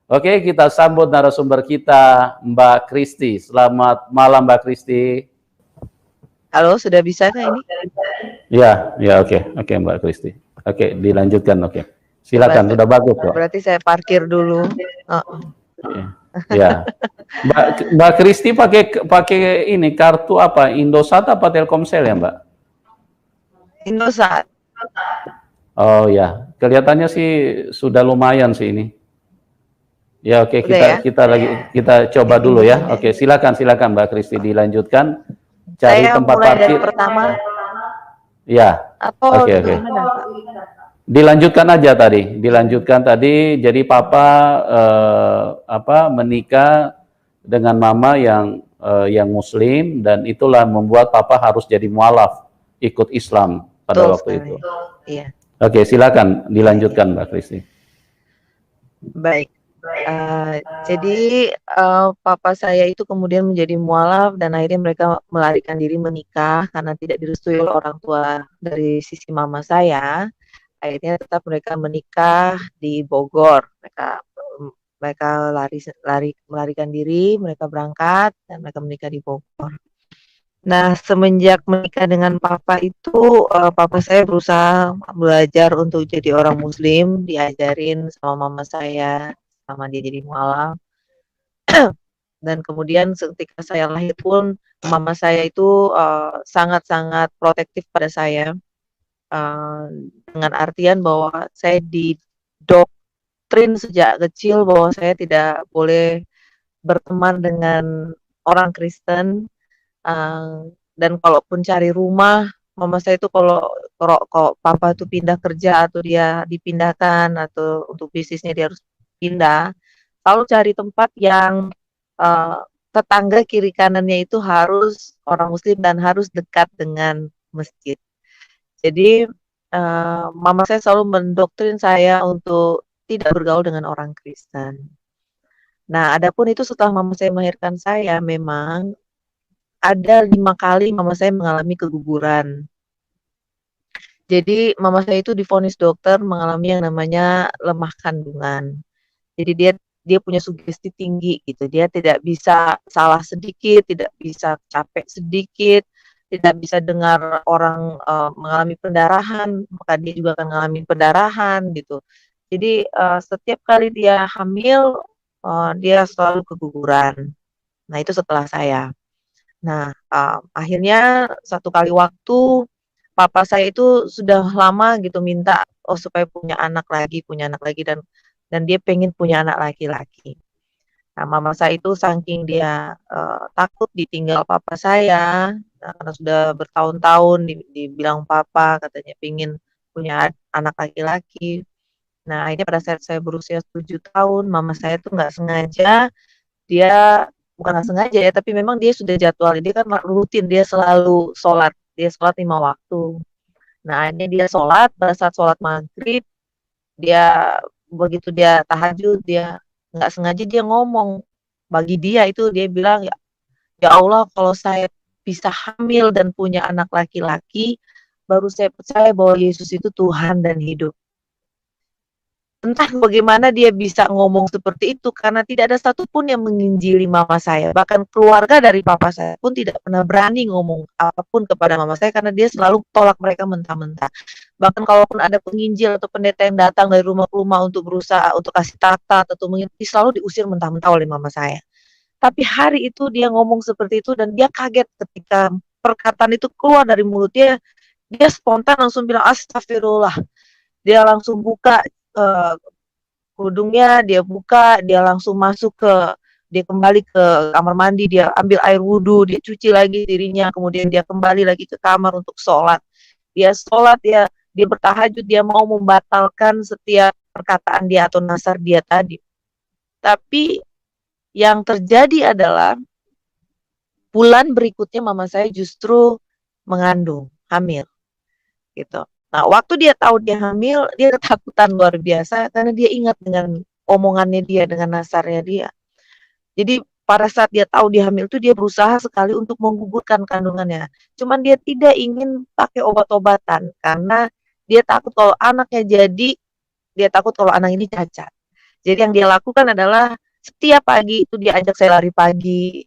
Oke, kita sambut narasumber kita, Mbak Kristi. Selamat malam, Mbak Kristi. Halo, sudah bisa kah ini? Ya, ya, oke, Mbak Kristi. Oke, dilanjutkan, oke. Coba, Silakan, sudah bagus kok. berarti saya parkir dulu. Ya, Mbak Kristi pakai pakai ini kartu apa? Indosat apa Telkomsel ya, Mbak? Indosat. Oh ya, kelihatannya sih sudah lumayan sih ini. Ya, oke, kita coba dulu ya. Oke, silakan Mbak Kristi dilanjutkan. Cari Saya tempat mulai parkir. dari pertama. Ya. Atau Oke. gimana, Pak? Dilanjutkan aja tadi. Dilanjutkan tadi. Jadi papa menikah dengan mama yang muslim, dan itulah membuat papa harus jadi mualaf ikut Islam pada waktu itu. Iya. Oke, silakan dilanjutkan, Mbak Kristi. Baik. Jadi papa saya itu kemudian menjadi mualaf dan akhirnya mereka melarikan diri menikah karena tidak direstui oleh orang tua dari sisi mama saya. Akhirnya tetap mereka menikah di Bogor. Mereka melarikan diri, mereka berangkat dan mereka menikah di Bogor. Nah, semenjak menikah dengan papa itu, papa saya berusaha belajar untuk jadi orang muslim, diajarin sama mama saya, sama dia jadi mualaf. Dan kemudian ketika saya lahir pun, mama saya itu sangat-sangat protektif pada saya, dengan artian bahwa saya didoktrin sejak kecil bahwa saya tidak boleh berteman dengan orang Kristen. Dan kalaupun cari rumah, mama saya itu kalau papa tuh pindah kerja atau dia dipindahkan atau untuk bisnisnya dia harus pindah, selalu cari tempat yang tetangga kiri kanannya itu harus orang muslim dan harus dekat dengan masjid. Jadi mama saya selalu mendoktrin saya untuk tidak bergaul dengan orang Kristen. Nah, adapun itu setelah mama saya melahirkan saya, memang ada 5 kali mama saya mengalami keguguran. Jadi mama saya itu divonis dokter mengalami yang namanya lemah kandungan. Jadi dia punya sugesti tinggi gitu. Dia tidak bisa salah sedikit, tidak bisa capek sedikit, tidak bisa dengar orang mengalami pendarahan, maka dia juga akan mengalami pendarahan gitu. Jadi setiap kali dia hamil, dia selalu keguguran. Nah, itu setelah saya. Nah, akhirnya satu kali waktu papa saya itu sudah lama gitu minta supaya punya anak lagi dan dia pengen punya anak laki-laki. Nah, mama saya itu saking dia takut ditinggal papa saya, karena sudah bertahun-tahun dibilang papa katanya pengen punya anak laki-laki. Nah, akhirnya pada saat saya berusia 7 tahun, mama saya tuh nggak sengaja dia bukan nggak sengaja ya, tapi memang dia sudah jadwal. Dia kan rutin, dia selalu sholat. Dia sholat 5 waktu. Nah, akhirnya dia sholat, pada saat sholat maghrib, begitu dia tahajud, dia nggak sengaja dia ngomong. Bagi dia itu, dia bilang, ya Allah, kalau saya bisa hamil dan punya anak laki-laki, baru saya percaya bahwa Yesus itu Tuhan dan hidup. Entah bagaimana dia bisa ngomong seperti itu, karena tidak ada satupun yang menginjili mama saya. Bahkan keluarga dari papa saya pun tidak pernah berani ngomong apapun kepada mama saya, karena dia selalu tolak mereka mentah-mentah. Bahkan kalaupun ada penginjil atau pendeta yang datang dari rumah ke rumah untuk berusaha untuk kasih takta atau menginjil, selalu diusir mentah-mentah oleh mama saya. Tapi hari itu dia ngomong seperti itu dan dia kaget ketika perkataan itu keluar dari mulut dia. Dia spontan langsung bilang astagfirullah. Dia langsung buka kerudungnya, dia buka, dia langsung dia kembali ke kamar mandi, dia ambil air wudhu, dia cuci lagi dirinya, kemudian dia kembali lagi ke kamar untuk sholat. Dia sholat, dia bertahajud, dia mau membatalkan setiap perkataan dia atau nasar dia tadi. Tapi yang terjadi adalah bulan berikutnya mama saya justru mengandung, hamil, gitu. Nah, waktu dia tahu dia hamil, dia ketakutan luar biasa karena dia ingat dengan omongannya dia, dengan nasarnya dia. Jadi pada saat dia tahu dia hamil itu dia berusaha sekali untuk menggugurkan kandungannya. Cuman dia tidak ingin pakai obat-obatan karena dia takut kalau anaknya dia takut kalau anak ini cacat. Jadi yang dia lakukan adalah setiap pagi itu dia ajak saya lari pagi,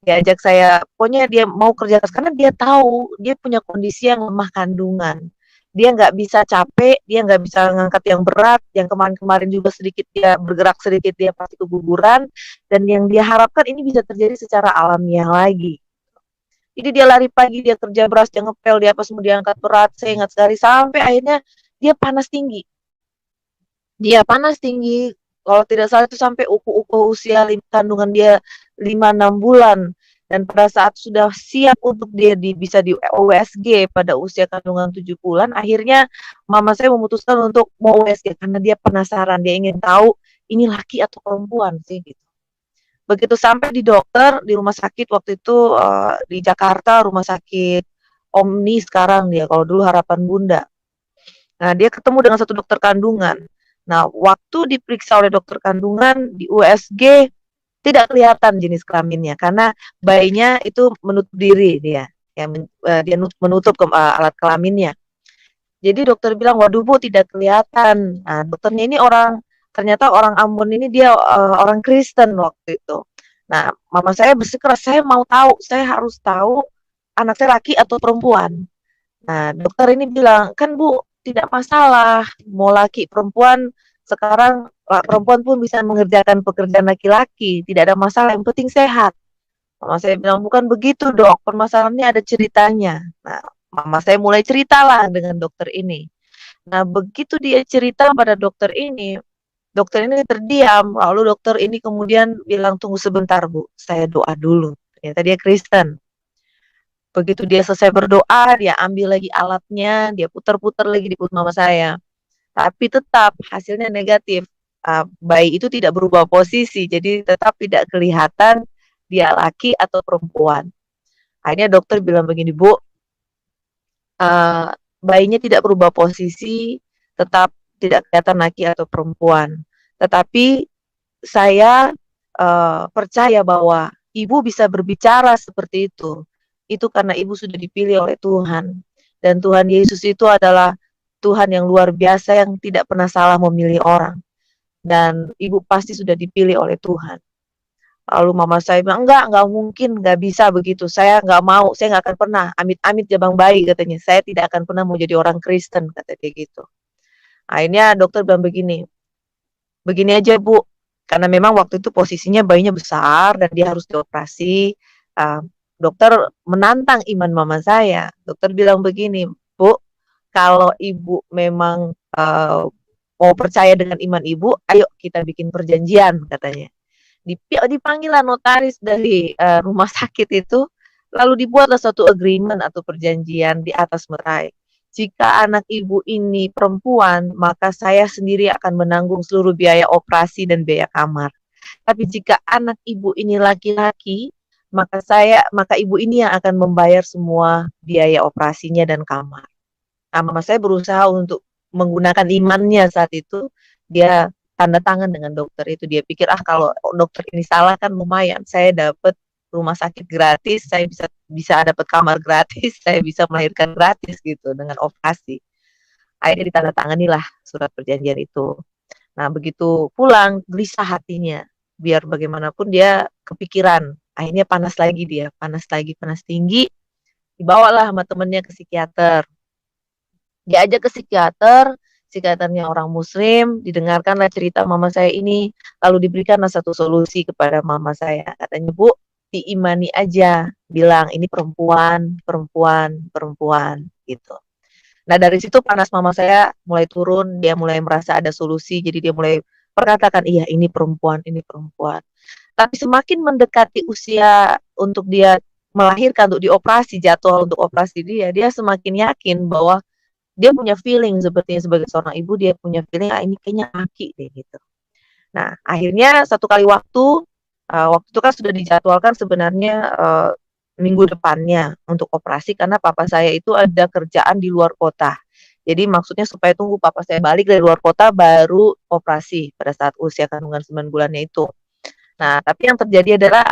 diajak saya, pokoknya dia mau kerja keras karena dia tahu dia punya kondisi yang lemah kandungan. Dia nggak bisa capek, dia nggak bisa ngangkat yang berat, yang kemarin-kemarin juga sedikit dia bergerak sedikit dia pasti keguguran, dan yang dia harapkan ini bisa terjadi secara alamiah lagi. Jadi dia lari pagi, dia kerja beras, dia ngepel, dia apa semua, dia angkat berat, saya ingat sekali, sampai akhirnya dia panas tinggi. Dia panas tinggi, kalau tidak salah itu sampai usia kandungan dia 5-6 bulan. Dan pada saat sudah siap untuk dia bisa di USG pada usia kandungan 7 bulan, akhirnya mama saya memutuskan untuk mau USG karena dia penasaran, dia ingin tahu ini laki atau perempuan sih gitu. Begitu sampai di dokter, di rumah sakit waktu itu di Jakarta, rumah sakit Omni sekarang dia, kalau dulu Harapan Bunda. Nah, dia ketemu dengan satu dokter kandungan. Nah, waktu diperiksa oleh dokter kandungan di USG tidak kelihatan jenis kelaminnya karena bayinya itu menutup diri dia, ya dia menutup alat kelaminnya. Jadi dokter bilang, waduh Bu tidak kelihatan. Nah, dokternya ini ternyata orang Ambon ini dia orang Kristen waktu itu. Nah, mama saya bersikeras, saya mau tahu, saya harus tahu anak saya laki atau perempuan. Nah, dokter ini bilang, kan Bu, tidak masalah, mau laki perempuan, sekarang perempuan pun bisa mengerjakan pekerjaan laki-laki, tidak ada masalah, yang penting sehat. Mama saya bilang, bukan begitu dok, permasalahannya ada ceritanya. Nah, mama saya mulai ceritalah dengan dokter ini. Nah, begitu dia cerita pada dokter ini terdiam, lalu dokter ini kemudian bilang, tunggu sebentar Bu, saya doa dulu. Ternyata dia Kristen. Begitu dia selesai berdoa, dia ambil lagi alatnya, dia putar-putar lagi di perut mama saya. Tapi tetap hasilnya negatif. Bayi itu tidak berubah posisi, jadi tetap tidak kelihatan dia laki atau perempuan. Akhirnya dokter bilang begini, Bu, bayinya tidak berubah posisi, tetap tidak kelihatan laki atau perempuan. Tetapi saya percaya bahwa ibu bisa berbicara seperti itu karena ibu sudah dipilih oleh Tuhan. Dan Tuhan Yesus itu adalah Tuhan yang luar biasa yang tidak pernah salah memilih orang. Dan ibu pasti sudah dipilih oleh Tuhan. Lalu mama saya bilang, enggak mungkin, enggak bisa begitu. Saya enggak mau, saya enggak akan pernah, amit-amit jabang bayi katanya. Saya tidak akan pernah mau jadi orang Kristen, kata dia gitu. Akhirnya dokter bilang begini aja Bu, karena memang waktu itu posisinya bayinya besar dan dia harus dioperasi. Dokter menantang iman mama saya. Dokter bilang begini, Bu, kalau ibu memang mau percaya dengan iman ibu, ayo kita bikin perjanjian katanya. Dipanggillah notaris dari rumah sakit itu, lalu dibuatlah suatu agreement atau perjanjian di atas merai. Jika anak ibu ini perempuan, maka saya sendiri akan menanggung seluruh biaya operasi dan biaya kamar. Tapi jika anak ibu ini laki-laki, maka ibu ini yang akan membayar semua biaya operasinya dan kamar. Nah, mama saya berusaha untuk menggunakan imannya saat itu, dia tanda tangan dengan dokter itu. Dia pikir, kalau dokter ini salah kan lumayan, saya dapat rumah sakit gratis, saya bisa dapat kamar gratis, saya bisa melahirkan gratis gitu dengan operasi. Akhirnya ditandatanganilah surat perjanjian itu. Nah, begitu pulang, gelisah hatinya. Biar bagaimanapun dia kepikiran. Akhirnya panas tinggi. Dibawalah sama temennya ke psikiater. Diajak ke psikiaternya orang Muslim, didengarkanlah cerita mama saya ini, lalu diberikanlah satu solusi kepada mama saya. Katanya, Bu, diimani aja, bilang ini perempuan gitu. Nah, dari situ panas mama saya mulai turun, dia mulai merasa ada solusi, jadi dia mulai perkatakan, iya ini perempuan. Tapi semakin mendekati usia untuk dia melahirkan, untuk dioperasi, jadwal untuk operasi dia semakin yakin bahwa dia punya feeling sepertinya sebagai seorang ibu, dia punya feeling, ini kayaknya laki deh gitu. Nah, akhirnya satu kali waktu itu kan sudah dijadwalkan sebenarnya minggu depannya untuk operasi karena papa saya itu ada kerjaan di luar kota. Jadi maksudnya supaya tunggu papa saya balik dari luar kota baru operasi pada saat usia kandungan 9 bulannya itu. Nah, tapi yang terjadi adalah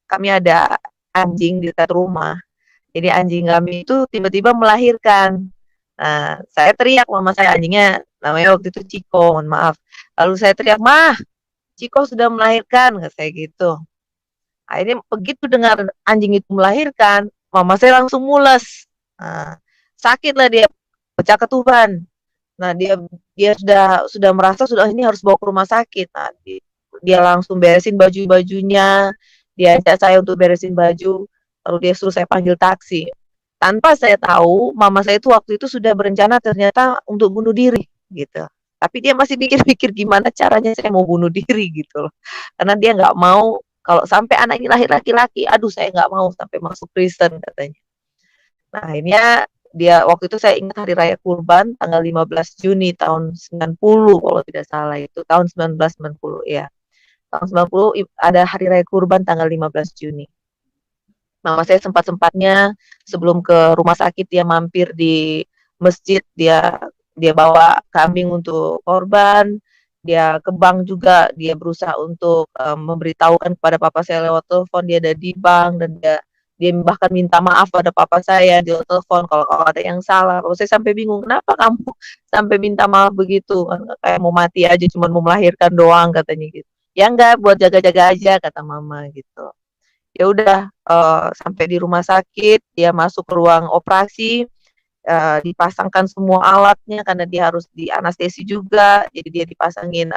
kami ada anjing di dekat rumah. Jadi anjing kami itu tiba-tiba melahirkan. Nah, saya teriak mama saya, anjingnya namanya waktu itu Ciko, mohon maaf. Lalu saya teriak, "Mah, Ciko sudah melahirkan," kata saya gitu. Akhirnya begitu dengar anjing itu melahirkan, mama saya langsung mules. Nah, sakitlah dia, pecah ketuban. Nah, dia sudah merasa sudah ini harus bawa ke rumah sakit. Nah, dia langsung beresin baju-bajunya, dia ajak saya untuk beresin baju, lalu dia suruh saya panggil taksi. Tanpa saya tahu, mama saya itu waktu itu sudah berencana ternyata untuk bunuh diri gitu. Tapi dia masih pikir-pikir gimana caranya saya mau bunuh diri gitu loh. Karena dia nggak mau kalau sampai anak ini lahir laki-laki, aduh saya nggak mau sampai masuk Kristen katanya. Nah, akhirnya dia waktu itu saya ingat hari raya Kurban tanggal 15 Juni tahun 90 kalau tidak salah itu tahun 1990 ya. Tahun 90 ada hari raya Kurban tanggal 15 Juni. Mama saya sempat-sempatnya sebelum ke rumah sakit dia mampir di masjid, dia bawa kambing untuk korban, dia ke bank juga, dia berusaha untuk memberitahukan kepada papa saya lewat telepon dia ada di bank dan dia bahkan minta maaf pada papa saya di telepon kalau ada yang salah. Kalau saya sampai bingung, kenapa kamu sampai minta maaf begitu? Kan kayak mau mati aja, cuma mau melahirkan doang katanya gitu. Ya enggak, buat jaga-jaga aja kata mama gitu. Ya udah, sampai di rumah sakit, dia masuk ke ruang operasi, dipasangkan semua alatnya karena dia harus dianestesi juga, jadi dia dipasangin,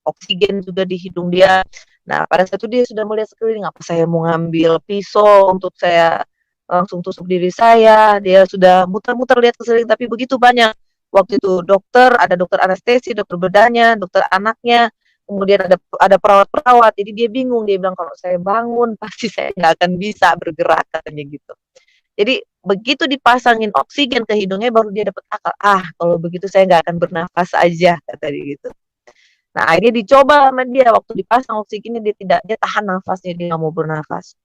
oksigen juga di hidung dia. Nah, pada saat itu dia sudah melihat sekeliling, apa saya mau ngambil pisau untuk saya langsung tusuk diri saya, dia sudah muter-muter lihat ke sekeliling, tapi begitu banyak. Waktu itu ada dokter anestesi, dokter bedahnya, dokter anaknya, kemudian ada perawat-perawat, jadi dia bingung, dia bilang, "Kalau saya bangun pasti saya nggak akan bisa bergerak," katanya gitu. Jadi begitu dipasangin oksigen ke hidungnya baru dia dapat akal, "Ah, kalau begitu saya nggak akan bernafas aja," kata dia gitu. Nah, akhirnya dicoba sama dia, waktu dipasang oksigennya dia tahan nafasnya, dia nggak mau bernafas.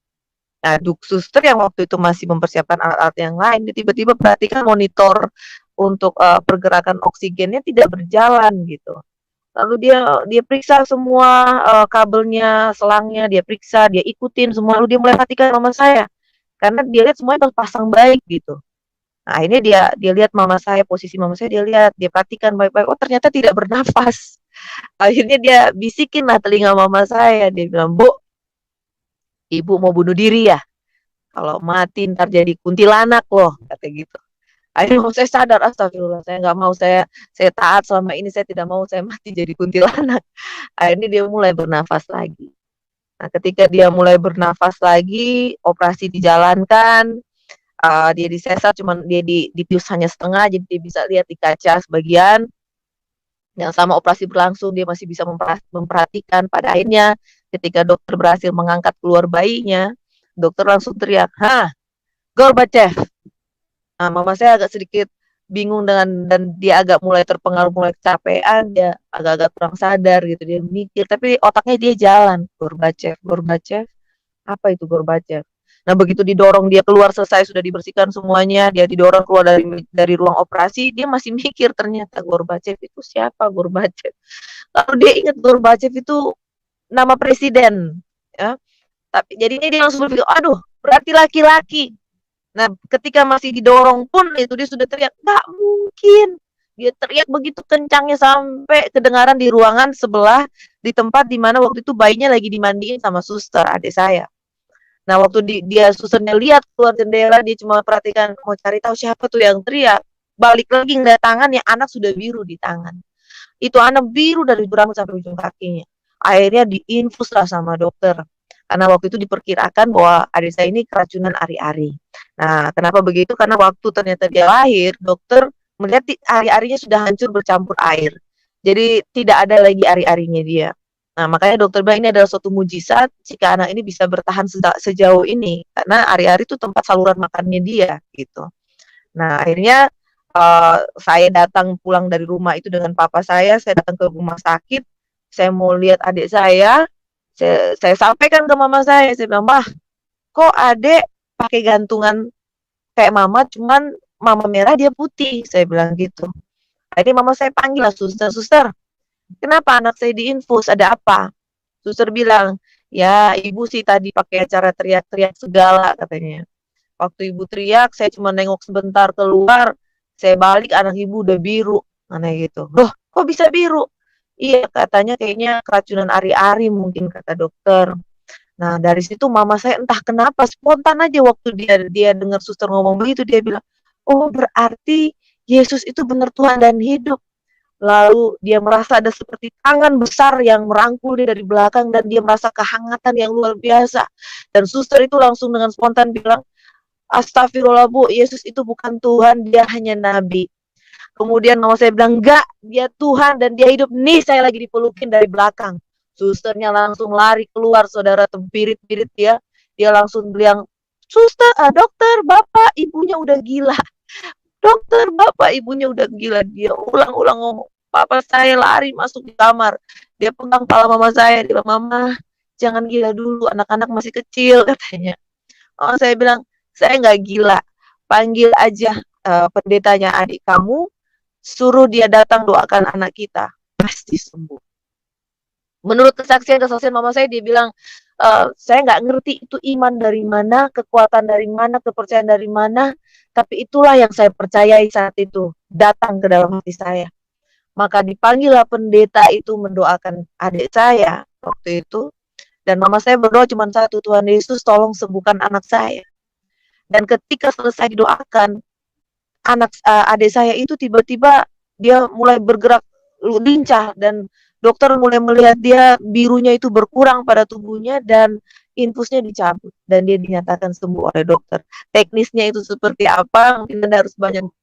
Nah, suster yang waktu itu masih mempersiapkan alat-alat yang lain, dia tiba-tiba perhatikan monitor untuk pergerakan oksigennya tidak berjalan gitu. Lalu dia periksa semua kabelnya, selangnya, dia periksa, dia ikutin semua, lalu dia mulai perhatikan mama saya. Karena dia lihat semuanya terpasang baik gitu. Nah, akhirnya dia lihat mama saya, posisi mama saya dia lihat, dia perhatikan baik-baik, oh ternyata tidak bernafas. Akhirnya dia bisikin lah telinga mama saya, dia bilang, "Bu, ibu mau bunuh diri ya? Kalau mati ntar jadi kuntilanak loh," kata gitu. Akhirnya saya sadar, astagfirullah, saya nggak mau, saya taat selama ini, saya tidak mau saya mati jadi kuntilanak. Akhirnya dia mulai bernafas lagi. Nah, ketika dia mulai bernafas lagi, operasi dijalankan, dia disesar, cuman dia dibius hanya setengah, jadi dia bisa lihat di kaca sebagian. Yang sama operasi berlangsung, dia masih bisa memperhatikan. Pada akhirnya, ketika dokter berhasil mengangkat keluar bayinya, dokter langsung teriak, "Hah, Gorbachev!" Nah, mama saya agak sedikit bingung dan dia agak mulai terpengaruh, mulai kecapean, dia agak-agak kurang sadar gitu, dia mikir, tapi otaknya dia jalan, Gorbachev, Gorbachev, apa itu Gorbachev? Nah, begitu didorong dia keluar selesai sudah dibersihkan semuanya, dia didorong keluar dari ruang operasi, dia masih mikir ternyata Gorbachev itu siapa Gorbachev? Lalu dia ingat Gorbachev itu nama presiden, ya. Tapi jadinya dia langsung berpikir, aduh, berarti laki-laki. Nah, ketika masih didorong pun itu dia sudah teriak, nggak mungkin. Dia teriak begitu kencangnya sampai kedengaran di ruangan sebelah, di tempat di mana waktu itu bayinya lagi dimandiin sama suster, adik saya. Nah, waktu dia susternya lihat keluar jendela, dia cuma perhatikan mau cari tahu siapa tuh yang teriak. Balik lagi ngeliat tangannya, anak sudah biru di tangan. Itu anak biru dari rambut sampai ujung kakinya. Akhirnya diinfus lah sama dokter. Karena waktu itu diperkirakan bahwa adik saya ini keracunan ari-ari. Nah, kenapa begitu? Karena waktu ternyata dia lahir, dokter melihat ari-arinya sudah hancur bercampur air. Jadi tidak ada lagi ari-arinya dia. Nah, makanya dokter bilang ini adalah suatu mujizat jika anak ini bisa bertahan sejauh ini. Karena ari-ari itu tempat saluran makannya dia gitu. Nah, akhirnya saya datang pulang dari rumah itu dengan papa saya datang ke rumah sakit, saya mau lihat adik saya sampaikan ke mama saya bilang, "Mah, kok adik pakai gantungan kayak mama, cuman mama merah dia putih," saya bilang gitu. Akhirnya mama saya panggil lah suster, "Suster, kenapa anak saya diinfus, ada apa?" Suster bilang, "Ya ibu sih tadi pakai acara teriak-teriak segala," katanya. "Waktu ibu teriak, saya cuma nengok sebentar keluar, saya balik anak ibu udah biru," aneh gitu. "Loh, kok bisa biru?" Iya, katanya kayaknya keracunan ari-ari mungkin kata dokter. Nah, dari situ mama saya entah kenapa spontan aja waktu dia dengar suster ngomong begitu, dia bilang, "Oh, berarti Yesus itu benar Tuhan dan hidup." Lalu dia merasa ada seperti tangan besar yang merangkul dia dari belakang dan dia merasa kehangatan yang luar biasa. Dan suster itu langsung dengan spontan bilang, "Astagfirullah Bu, Yesus itu bukan Tuhan, dia hanya nabi." Kemudian mama saya bilang, "Enggak, dia Tuhan dan dia hidup." Nih saya lagi dipelukin dari belakang. Susternya langsung lari keluar, saudara, tempirit-pirit dia. Dia langsung bilang, "Suster, dokter, bapak, ibunya udah gila. Dokter, bapak, ibunya udah gila." Dia ulang-ulang ngomong. Papa saya lari masuk di kamar. Dia pegang kepala mama saya. Dia bilang, "Mama, jangan gila dulu, anak-anak masih kecil," katanya. Oh, saya bilang, "Saya nggak gila. Panggil aja pendetanya adik kamu, suruh dia datang doakan anak kita, pasti sembuh." Menurut kesaksian-kesaksian mama saya, dia bilang, "Saya nggak ngerti itu iman dari mana, kekuatan dari mana, kepercayaan dari mana, tapi itulah yang saya percayai saat itu, datang ke dalam hati saya." Maka dipanggillah pendeta itu mendoakan adik saya waktu itu, dan mama saya berdoa cuma satu, "Tuhan Yesus tolong sembuhkan anak saya." Dan ketika selesai didoakan, adik saya itu tiba-tiba dia mulai bergerak lincah dan dokter mulai melihat dia birunya itu berkurang pada tubuhnya dan infusnya dicabut dan dia dinyatakan sembuh oleh dokter. Teknisnya itu seperti apa? Mungkin Anda harus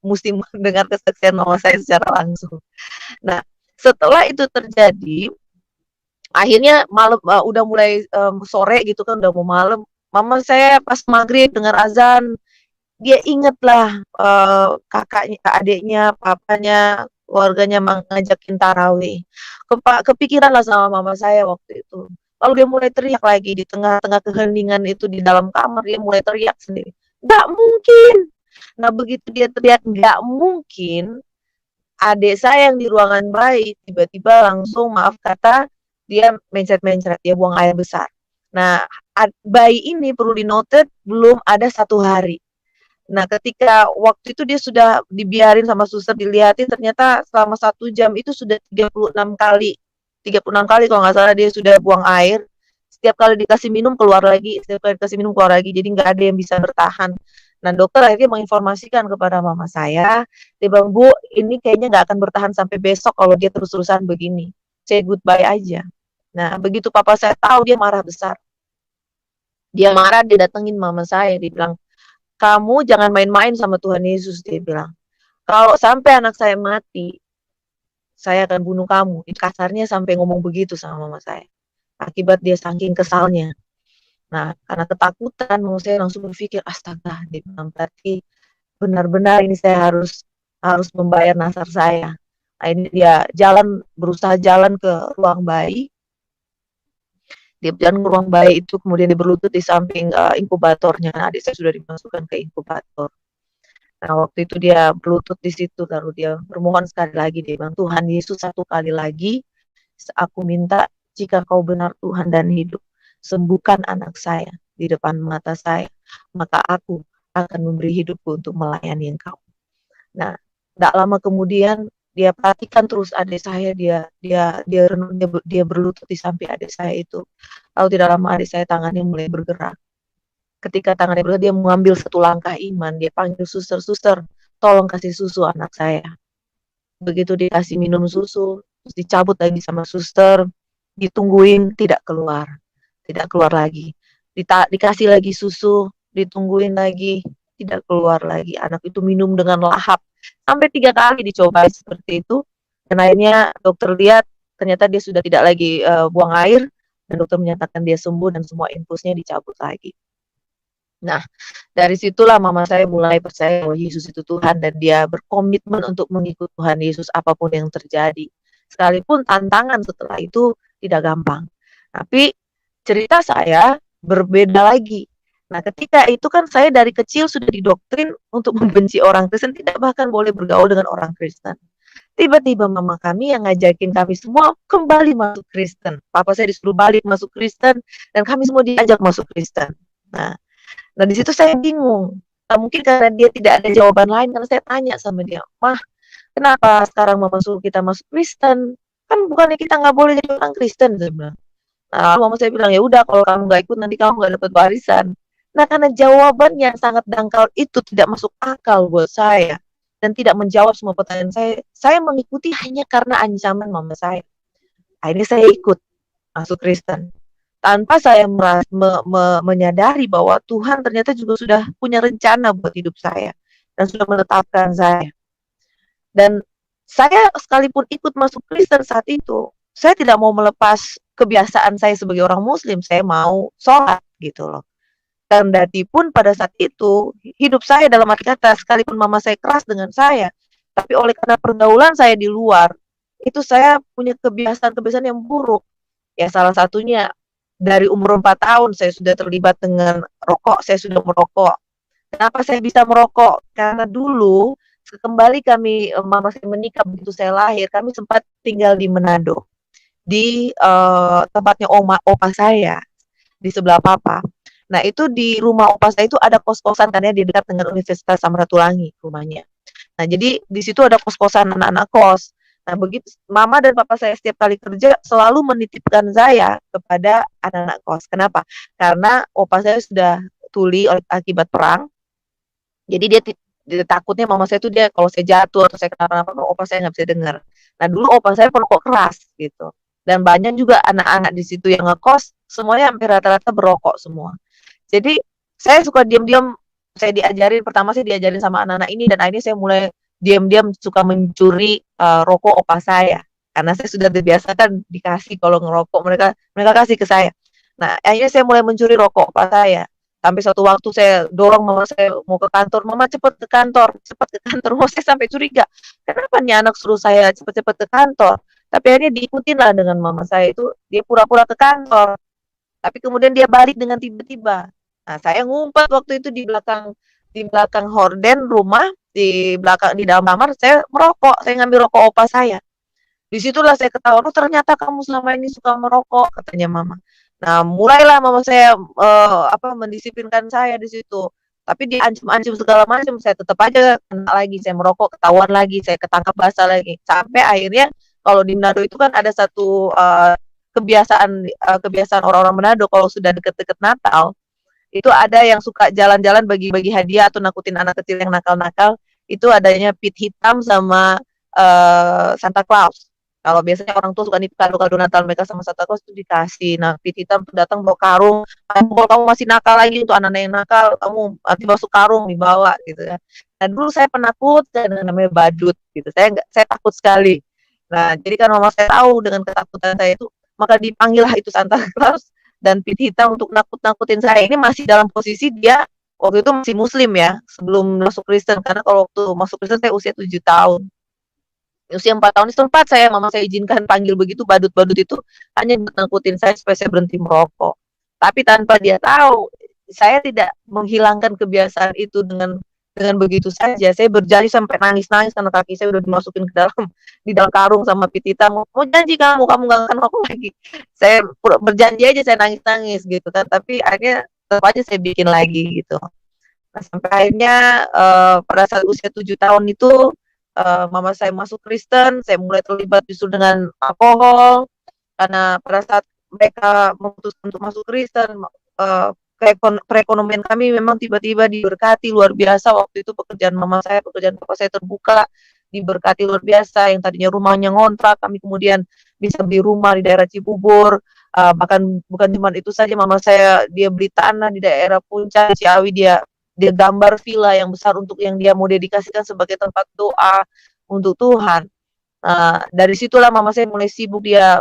mesti mendengar kesaksian mama saya secara langsung. Nah, setelah itu terjadi, akhirnya malam udah mulai sore gitu kan, udah mau malam. Mama saya pas maghrib dengar azan, dia ingatlah kakaknya, adiknya, papanya, keluarganya ngajakin tarawih. Kepikiran lah sama mama saya waktu itu. Lalu dia mulai teriak lagi di tengah-tengah keheningan itu di dalam kamar, dia mulai teriak sendiri. Nggak mungkin. Nah, begitu dia teriak nggak mungkin, adik saya yang di ruangan bayi tiba-tiba langsung, maaf kata, dia mencret-mencret, dia buang air besar. Nah, bayi ini perlu dinotet belum ada 1 hari. Nah, ketika waktu itu dia sudah dibiarin sama suster dilihatin, ternyata selama 1 jam itu sudah 36 kali. 36 kali kalau nggak salah dia sudah buang air. Setiap kali dikasih minum keluar lagi, setiap kali dikasih minum keluar lagi. Jadi nggak ada yang bisa bertahan. Nah, dokter akhirnya menginformasikan kepada mama saya, dia bilang, "Bu, ini kayaknya nggak akan bertahan sampai besok kalau dia terus-terusan begini. Say goodbye aja." Nah, begitu papa saya tahu, dia marah besar. Dia marah, dia datengin mama saya, dia bilang, "Kamu jangan main-main sama Tuhan Yesus," dia bilang. "Kalau sampai anak saya mati, saya akan bunuh kamu." Itu kasarnya sampai ngomong begitu sama mama saya. Akibat dia saking kesalnya. Nah, karena ketakutan, mama saya langsung berpikir, "Astaga," dia bilang, "berarti benar-benar ini saya harus membayar nasar saya." Nah, ini dia berusaha jalan ke ruang bayi. Dia jalan ke ruang bayi itu, kemudian dia berlutut di samping inkubatornya. Nah, adik saya sudah dimasukkan ke inkubator. Nah, waktu itu dia berlutut di situ, lalu dia bermohon sekali lagi, dia bilang, "Tuhan Yesus, 1 kali lagi, aku minta jika kau benar Tuhan dan hidup, sembuhkan anak saya di depan mata saya, maka aku akan memberi hidupku untuk melayani Engkau." Nah, tidak lama kemudian dia perhatikan terus adik saya, dia berlutut di samping adik saya itu. Lalu tidak lama adik saya tangannya mulai bergerak. Ketika tangannya bergerak, dia mengambil 1 langkah iman, dia panggil suster, "Suster, tolong kasih susu anak saya." Begitu dikasih minum susu, terus dicabut lagi sama suster, ditungguin tidak keluar lagi. Dikasih lagi susu, ditungguin lagi, tidak keluar lagi. Anak itu minum dengan lahap. Sampai 3 kali dicoba seperti itu, dan akhirnya dokter lihat ternyata dia sudah tidak lagi buang air, dan dokter menyatakan dia sembuh dan semua infusnya dicabut lagi. Nah, dari situlah mama saya mulai percaya bahwa Yesus itu Tuhan dan dia berkomitmen untuk mengikut Tuhan Yesus apapun yang terjadi. Sekalipun tantangan setelah itu tidak gampang. Tapi cerita saya berbeda lagi. Nah, ketika itu kan saya dari kecil sudah didoktrin untuk membenci orang Kristen, tidak bahkan boleh bergaul dengan orang Kristen. Tiba-tiba mama kami yang ngajakin kami semua kembali masuk Kristen. Papa saya disuruh balik masuk Kristen dan kami semua diajak masuk Kristen. Nah, di situ saya bingung. Mungkin karena dia tidak ada jawaban lain, karena saya tanya sama dia, "Mah, kenapa sekarang mama suruh kita masuk Kristen? Kan bukannya kita nggak boleh jadi orang Kristen, saya bilang. Nah, lalu mama saya bilang, ya udah kalau kamu nggak ikut nanti kamu nggak dapat warisan. Nah, karena jawaban yang sangat dangkal itu tidak masuk akal buat saya dan tidak menjawab semua pertanyaan saya mengikuti hanya karena ancaman mama saya. Akhirnya saya ikut masuk Kristen tanpa saya menyadari bahwa Tuhan ternyata juga sudah punya rencana buat hidup saya dan sudah menetapkan saya. Dan saya sekalipun ikut masuk Kristen saat itu, saya tidak mau melepas kebiasaan saya sebagai orang Muslim. Saya mau sholat gitu loh. Kendati pun pada saat itu hidup saya dalam arti kata, sekalipun mama saya keras dengan saya, tapi oleh karena pergaulan saya di luar, itu saya punya kebiasaan-kebiasaan yang buruk. Ya salah satunya dari umur 4 tahun saya sudah terlibat dengan rokok, saya sudah merokok. Kenapa saya bisa merokok? Karena dulu kembali kami mama saya menikah begitu saya lahir, kami sempat tinggal di Manado, di tempatnya opa saya di sebelah papa. Nah itu di rumah opa saya itu ada kos-kosan karena di dekat dengan Universitas Samratulangi rumahnya. Nah jadi di situ ada kos-kosan anak-anak kos. Nah begitu mama dan papa saya setiap kali kerja selalu menitipkan saya kepada anak-anak kos. Kenapa? Karena opa saya sudah tuli akibat perang. Jadi dia takutnya mama saya tuh dia kalau saya jatuh atau saya kenapa-napa opa saya nggak bisa dengar. Nah dulu opa saya perokok keras gitu. Dan banyak juga anak-anak di situ yang ngekos, semuanya hampir rata-rata berokok semua. Jadi saya suka diam-diam, saya diajarin pertama saya diajarin sama anak-anak ini dan akhirnya saya mulai diam-diam suka mencuri rokok opa saya. Karena saya sudah terbiasakan dikasih kalau ngerokok mereka kasih ke saya. Nah akhirnya saya mulai mencuri rokok opa saya. Sampai suatu waktu saya dorong mama saya mau ke kantor, mama cepet ke kantor, cepet ke kantor. Mama saya sampai curiga, kenapa nih anak suruh saya cepet-cepet ke kantor? Tapi akhirnya diikutin lah dengan mama saya itu, dia pura-pura ke kantor. Tapi kemudian dia balik dengan tiba-tiba. Nah, saya ngumpet waktu itu di belakang horden rumah, di dalam kamar saya merokok, saya ngambil rokok opa saya. Disitulah saya ketahuan, oh ternyata kamu selama ini suka merokok, katanya mama. Nah, mulailah mama saya mendisiplinkan saya di situ. Tapi diancam-ancam segala macam, saya tetap aja kena lagi, saya merokok, ketahuan lagi, saya ketangkap basah lagi. Sampai akhirnya kalau di Manado itu kan ada satu kebiasaan orang-orang Manado kalau sudah deket-deket Natal, itu ada yang suka jalan-jalan bagi-bagi hadiah atau nakutin anak kecil yang nakal-nakal, itu adanya pit hitam sama Santa Claus. Kalau biasanya orang tua suka nih kado-kado Natal mereka sama Santa Claus itu dikasih. Nah, pit hitam tuh datang bawa karung. Kalau kamu masih nakal lagi untuk anak-anak yang nakal, kamu nanti masuk karung dibawa gitu ya. Nah, dulu saya penakut dengan namanya badut gitu. Saya takut sekali. Nah, jadi kan mama saya tahu dengan ketakutan saya itu, maka dipanggillah itu Santa Claus dan pit hitam untuk nakut-nakutin saya. Ini masih dalam posisi dia waktu itu masih Muslim ya, sebelum masuk Kristen. Karena kalau waktu masuk Kristen saya usia 7 tahun. Usia 4 tahun sempat mama saya izinkan panggil begitu badut-badut itu hanya nakutin saya supaya saya berhenti merokok. Tapi tanpa dia tahu, saya tidak menghilangkan kebiasaan itu dengan begitu saja. Saya berjanji sampai nangis-nangis karena kaki saya udah dimasukin ke dalam di dalam karung sama pitita. Mau janji kamu nggak akan rokok lagi. Saya berjanji aja saya nangis-nangis gitu kan. Tapi akhirnya tetap aja saya bikin lagi gitu. Nah, sampai akhirnya pada saat usia 7 tahun itu mama saya masuk Kristen, saya mulai terlibat justru dengan alkohol, karena pada saat mereka memutuskan untuk masuk Kristen, perekonomian kami memang tiba-tiba diberkati luar biasa. Waktu itu pekerjaan mama saya, pekerjaan papa saya terbuka, diberkati luar biasa. Yang tadinya rumahnya ngontrak, kami kemudian bisa beli rumah di daerah Cibubur. Bahkan bukan cuma itu saja, mama saya dia beli tanah di daerah Puncak, Ciawi, dia gambar villa yang besar untuk yang dia mau dedikasikan sebagai tempat doa untuk Tuhan. Dari situlah mama saya mulai sibuk dia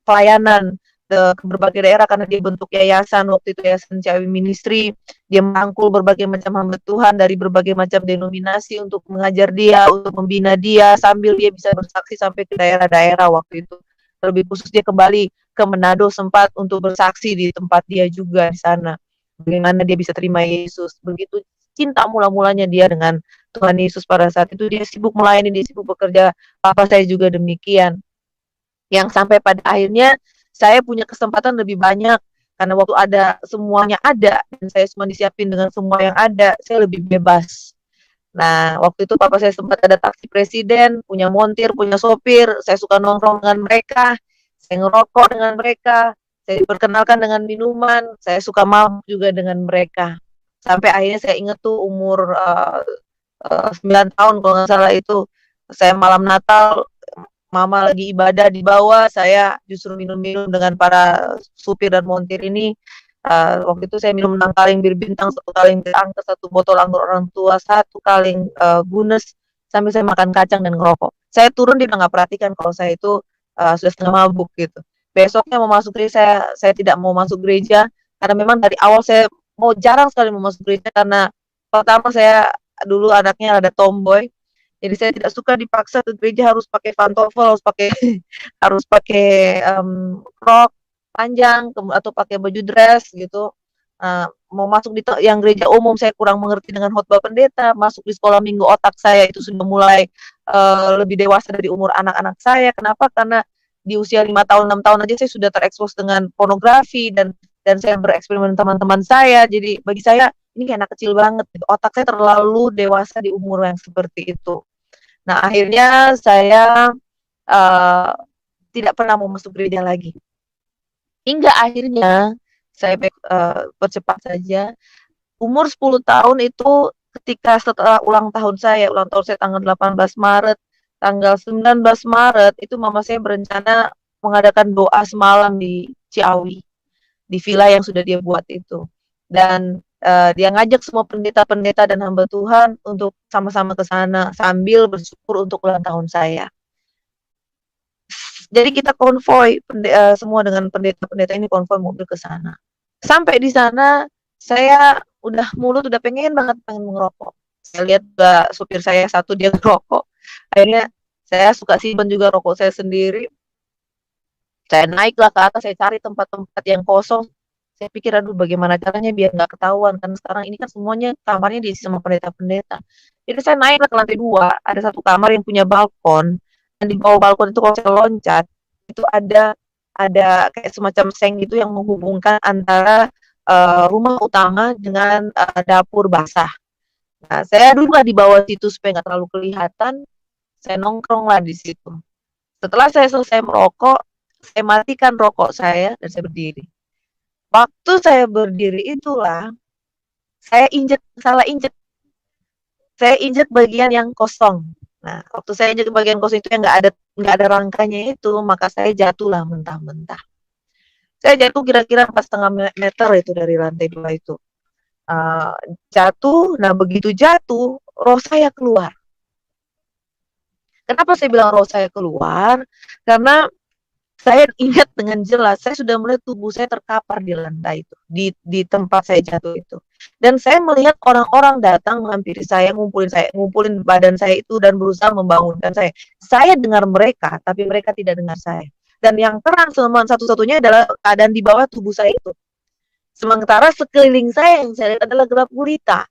pelayanan ke berbagai daerah karena dia bentuk yayasan, waktu itu Yayasan Ciawi Ministry. Dia merangkul berbagai macam hamba Tuhan dari berbagai macam denominasi untuk mengajar dia, untuk membina dia, sambil dia bisa bersaksi sampai ke daerah-daerah waktu itu. Terlebih khusus dia kembali ke Manado sempat untuk bersaksi di tempat dia juga di sana. Bagaimana dia bisa terima Yesus. Begitu cinta mula-mulanya dia dengan Tuhan Yesus pada saat itu. Dia sibuk melayani, dia sibuk bekerja. Papa saya juga demikian. Yang sampai pada akhirnya saya punya kesempatan lebih banyak. Karena waktu ada, semuanya ada. Dan saya semua disiapin dengan semua yang ada. Saya lebih bebas. Nah, waktu itu papa saya sempat ada taksi presiden, punya montir, punya sopir, saya suka nongkrong dengan mereka, saya ngerokok dengan mereka, saya diperkenalkan dengan minuman, saya suka mabuk juga dengan mereka. Sampai akhirnya saya ingat tuh umur 9 tahun kalau nggak salah itu, saya malam Natal, mama lagi ibadah di bawah, saya justru minum-minum dengan para supir dan montir ini. Waktu itu saya minum 6 kaleng bir bintang, 1 kaleng bir angker, 1 botol anggur orang tua, 1 kaleng Guinness, sambil saya makan kacang dan ngerokok. Saya turun dia udah nggak perhatikan kalau saya itu sudah setengah mabuk gitu. Besoknya mau masuk gereja, saya tidak mau masuk gereja karena memang dari awal saya mau jarang sekali mau masuk gereja karena pertama saya dulu anaknya ada tomboy. Jadi saya tidak suka dipaksa ke gereja harus pakai pantofel, harus pakai harus pakai rok panjang atau pakai baju dress gitu. Mau masuk di yang gereja umum saya kurang mengerti dengan khotbah pendeta, masuk di sekolah minggu otak saya itu sudah mulai lebih dewasa dari umur anak-anak saya. Kenapa? Karena di usia 5 tahun, 6 tahun aja saya sudah terekspos dengan pornografi dan saya bereksperimen dengan teman-teman saya. Jadi bagi saya ini kayak anak kecil banget. Gitu. Otak saya terlalu dewasa di umur yang seperti itu. Nah, akhirnya saya uh, tidak pernah mau masuk gereja lagi. Hingga akhirnya saya percepat saja, umur 10 tahun itu ketika setelah ulang tahun saya tanggal 18 Maret, tanggal 19 Maret itu mama saya berencana mengadakan doa semalam di Ciawi, di villa yang sudah dia buat itu. Dan dia ngajak semua pendeta-pendeta dan hamba Tuhan untuk sama-sama ke sana sambil bersyukur untuk ulang tahun saya. Jadi kita konvoy semua dengan pendeta-pendeta ini konvoy mobil ke sana. Sampai di sana saya mulut udah pengen banget pengen ngerokok. Saya lihat supir saya satu dia ngerokok. Akhirnya saya suka simpan juga rokok saya sendiri. Saya naiklah ke atas, saya cari tempat-tempat yang kosong. Saya pikir aduh bagaimana caranya biar nggak ketahuan kan sekarang ini kan semuanya kamarnya diisi sama pendeta-pendeta. Jadi saya naiklah ke lantai 2, ada satu kamar yang punya balkon dan di bawah balkon itu kalau saya loncat itu ada kayak semacam seng gitu yang menghubungkan antara rumah utama dengan dapur basah. Nah, saya duduklah di bawah situ supaya nggak terlalu kelihatan. Saya nongkrong lah di situ. Setelah saya selesai merokok, saya matikan rokok saya dan saya berdiri. Waktu saya berdiri itulah saya salah injek. Saya injek bagian yang kosong. Nah, waktu saya injek bagian kosong itu yang nggak ada rangkanya itu, maka saya jatuhlah mentah-mentah. Saya jatuh kira-kira 4,5 meter itu dari lantai 2 itu. Jatuh, nah begitu jatuh, roh saya keluar. Kenapa saya bilang roh saya keluar? Karena saya ingat dengan jelas, saya sudah melihat tubuh saya terkapar di lantai itu, di tempat saya jatuh itu. Dan saya melihat orang-orang datang menghampiri saya, ngumpulin badan saya itu dan berusaha membangunkan saya. Saya dengar mereka, tapi mereka tidak dengar saya. Dan yang terang satu-satunya adalah keadaan di bawah tubuh saya itu. Sementara sekeliling saya yang saya lihat adalah gelap gulita.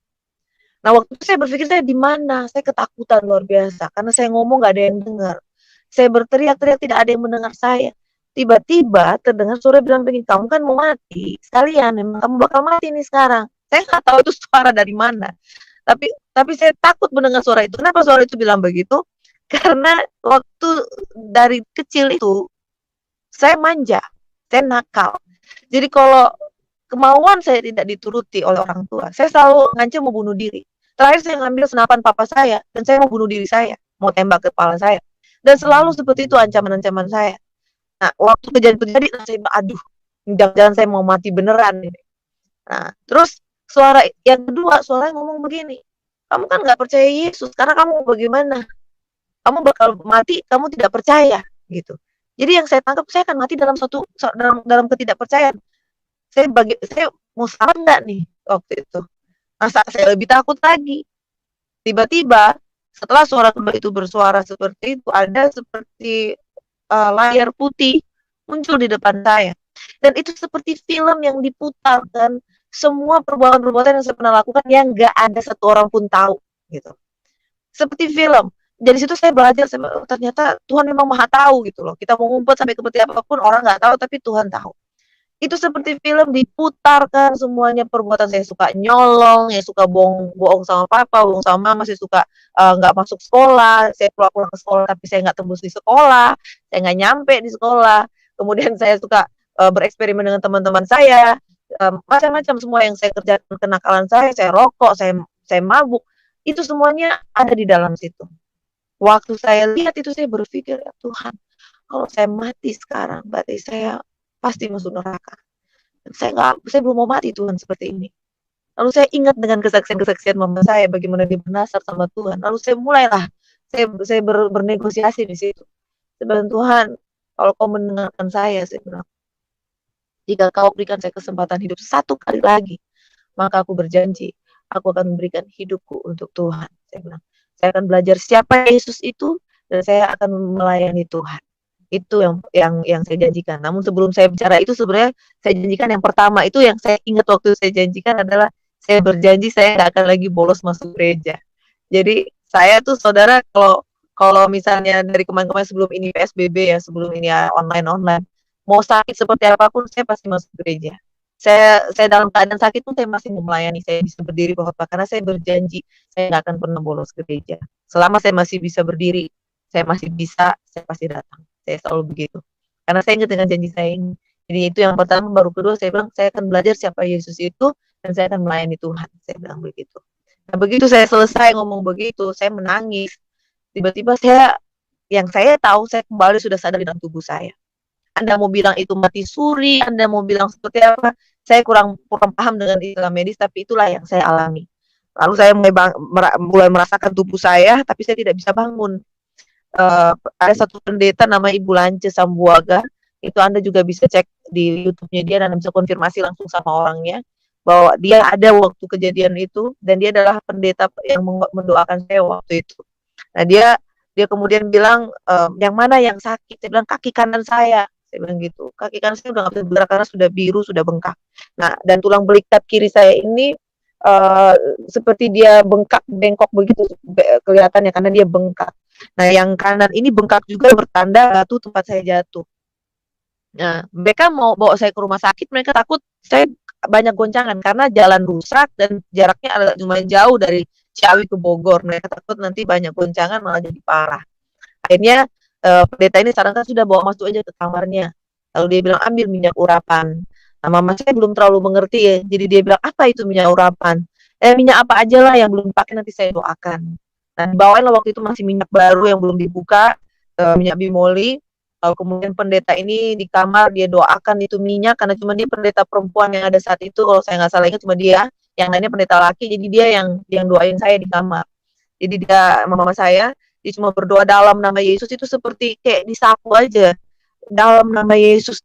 Nah, waktu itu saya berpikir saya di mana? Saya ketakutan luar biasa karena saya ngomong gak ada yang dengar. Saya berteriak-teriak tidak ada yang mendengar saya. Tiba-tiba terdengar suara bilang begini, kamu kan mau mati sekalian, memang kamu bakal mati nih sekarang. Saya nggak tahu itu suara dari mana. Tapi saya takut mendengar suara itu. Kenapa suara itu bilang begitu? Karena waktu dari kecil itu saya manja, saya nakal. Jadi kalau kemauan saya tidak dituruti oleh orang tua, saya selalu ngancam mau bunuh diri. Terakhir saya ngambil senapan papa saya dan saya mau bunuh diri saya, mau tembak ke kepala saya. Dan selalu seperti itu ancaman-ancaman saya. Nah, waktu kejadian terjadi, saya bilang, aduh, jangan-jangan saya mau mati beneran. Nah, terus suara yang kedua, suaranya ngomong begini, kamu kan nggak percaya Yesus, karena kamu bagaimana? Kamu bakal mati, kamu tidak percaya, gitu. Jadi yang saya tangkap, saya akan mati dalam ketidakpercayaan. Saya mau selamat nggak nih waktu itu? Masa saya lebih takut lagi. Tiba-tiba setelah suara kedua itu bersuara seperti itu, ada seperti layar putih muncul di depan saya. Dan itu seperti film yang diputar dan semua perbuatan-perbuatan yang saya pernah lakukan yang nggak ada satu orang pun tahu gitu. Seperti film. Dari situ saya belajar ternyata Tuhan memang maha tahu gitu loh. Kita mau ngumpet sampai ke apapun orang nggak tahu tapi Tuhan tahu. Itu seperti film diputarkan semuanya perbuatan saya, suka nyolong, ya suka bohong sama papa, bohong sama mama, saya suka nggak masuk sekolah, saya pulang ke sekolah tapi saya nggak tembus di sekolah, saya nggak nyampe di sekolah. Kemudian saya suka bereksperimen dengan teman-teman saya, macam-macam semua yang saya kerjakan kenakalan saya rokok, saya mabuk, itu semuanya ada di dalam situ. Waktu saya lihat itu saya berpikir, ya Tuhan, kalau saya mati sekarang berarti saya pasti masuk neraka. Saya belum mau mati Tuhan seperti ini. Lalu saya ingat dengan kesaksian-kesaksian mama saya bagaimana dia bernasar sama Tuhan. Lalu saya mulailah saya bernegosiasi di situ. Saya bilang, Tuhan, kalau kau mendengarkan saya bilang, jika kau berikan saya kesempatan hidup satu kali lagi, maka aku berjanji, aku akan memberikan hidupku untuk Tuhan. Saya bilang, saya akan belajar siapa Yesus itu, dan saya akan melayani Tuhan. Itu yang saya janjikan. Namun sebelum saya bicara itu sebenarnya saya janjikan yang pertama itu yang saya ingat waktu saya janjikan adalah saya berjanji saya nggak akan lagi bolos masuk gereja. Jadi saya tuh saudara kalau misalnya dari kemarin-kemarin sebelum ini PSBB ya, sebelum ini ya online, mau sakit seperti apapun saya pasti masuk gereja. Saya dalam keadaan sakit pun saya masih melayani, saya bisa berdiri khotbah karena saya berjanji saya nggak akan pernah bolos gereja. Selama saya masih bisa berdiri, saya masih bisa, saya pasti datang. Saya selalu begitu. Karena saya ingat dengan janji saya ini. Jadi itu yang pertama, baru kedua saya bilang saya akan belajar siapa Yesus itu dan saya akan melayani Tuhan. Saya bilang begitu. Nah, begitu saya selesai ngomong begitu, saya menangis. Tiba-tiba yang saya tahu saya kembali sudah sadar di dalam tubuh saya. Anda mau bilang itu mati suri, Anda mau bilang seperti apa, saya kurang paham dengan istilah medis, tapi itulah yang saya alami. Lalu saya mulai merasakan tubuh saya, tapi saya tidak bisa bangun. Ada satu pendeta nama Ibu Lance Sambuaga, itu Anda juga bisa cek di YouTube-nya dia dan bisa konfirmasi langsung sama orangnya bahwa dia ada waktu kejadian itu dan dia adalah pendeta yang mendoakan saya waktu itu. Nah dia kemudian bilang yang mana yang sakit? Saya bilang kaki kanan saya bilang gitu. Kaki kanan saya udah nggak bisa bergerak karena sudah biru, sudah bengkak. Nah dan tulang belikat kiri saya ini seperti dia bengkok begitu kelihatannya karena dia bengkak. Nah, yang kanan ini bengkak juga bertanda batu tempat saya jatuh. Nah, mereka mau bawa saya ke rumah sakit, mereka takut saya banyak goncangan karena jalan rusak dan jaraknya agak lumayan jauh dari Ciawi ke Bogor. Mereka takut nanti banyak goncangan malah jadi parah. Akhirnya pendeta ini sarankan sudah bawa masuk aja ke kamarnya. Lalu dia bilang ambil minyak urapan. Nah, mama saya belum terlalu mengerti ya. Jadi dia bilang apa itu minyak urapan? Minyak apa aja lah yang belum dipakai nanti saya doakan. Nah, dibawain lah waktu itu masih minyak baru yang belum dibuka, minyak bimoli. Lalu kemudian pendeta ini di kamar dia doakan itu minyak karena cuma dia pendeta perempuan yang ada saat itu kalau saya nggak salah ingat cuma dia, yang lainnya pendeta laki. Jadi dia yang doain saya di kamar. Jadi dia mama saya dia cuma berdoa dalam nama Yesus itu seperti kayak disapu aja. Dalam nama Yesus